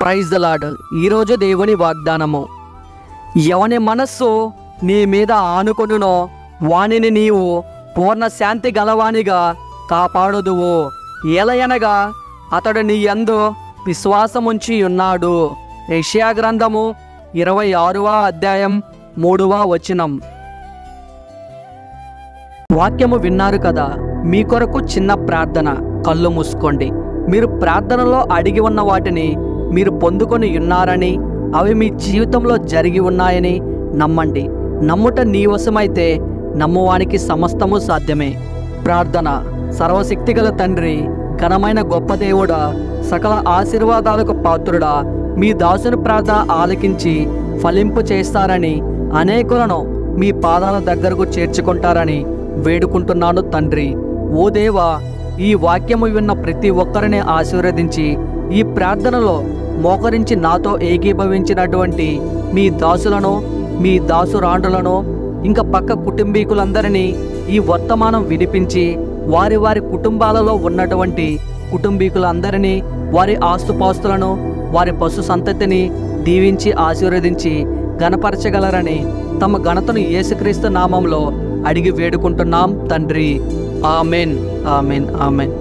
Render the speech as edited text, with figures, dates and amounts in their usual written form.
Praise the lord. ఈరోజు దేవుని వాగ్దానము. ఎవని మనస్సు నీ మీద ఆనుకొనునో వానిని నీవు పూర్ణ శాంతి గలవానిగా కాపాడుదువు. ఏలయనగా అతడు నీ యందు విశ్వాసముంచి ఉన్నాడు. యెషయా గ్రంథము 26వ అధ్యాయం 3వ వచనం. వాక్యము విన్నారు కదా. మీ కొరకు చిన్న ప్రార్థన. కళ్ళు మూసుకోండి. మీరు ప్రార్థనలో అడిగి ఉన్న వాటిని మీరు పొందుకొని ఉన్నారని, అవి మీ జీవితంలో జరిగి ఉన్నాయని నమ్మండి. నమ్ముట నీ వశమైతే నమ్మువానికి సమస్తము సాధ్యమే. ప్రార్థన. సర్వశక్తిగల తండ్రి, ఘనమైన గొప్ప దేవుడా, సకల ఆశీర్వాదాలకు పాత్రుడా, మీ దాసుని ప్రార్థన ఆలకించి ఫలింపు చేస్తారని, అనేకులను మీ పాదాల దగ్గరకు చేర్చుకుంటారని వేడుకుంటున్నాను తండ్రి. ఓ దేవా, ఈ వాక్యము విన్న ప్రతి ఒక్కరిని ఆశీర్వదించి, ఈ ప్రార్థనలో మోకరించి నాతో ఏకీభవించినటువంటి మీ దాసులను, మీ దాసురాండులను, ఇంకా పక్క కుటుంబీకులందరినీ ఈ వర్తమానం వినిపించి, వారి వారి కుటుంబాలలో ఉన్నటువంటి కుటుంబీకులందరినీ, వారి ఆస్తుపాస్తులను, వారి పశు సంతతిని దీవించి ఆశీర్వదించి ఘనపరచగలరని తమ ఘనతను యేసుక్రీస్తు నామంలో అడిగి వేడుకుంటున్నాం తండ్రి. Amen, amen, amen.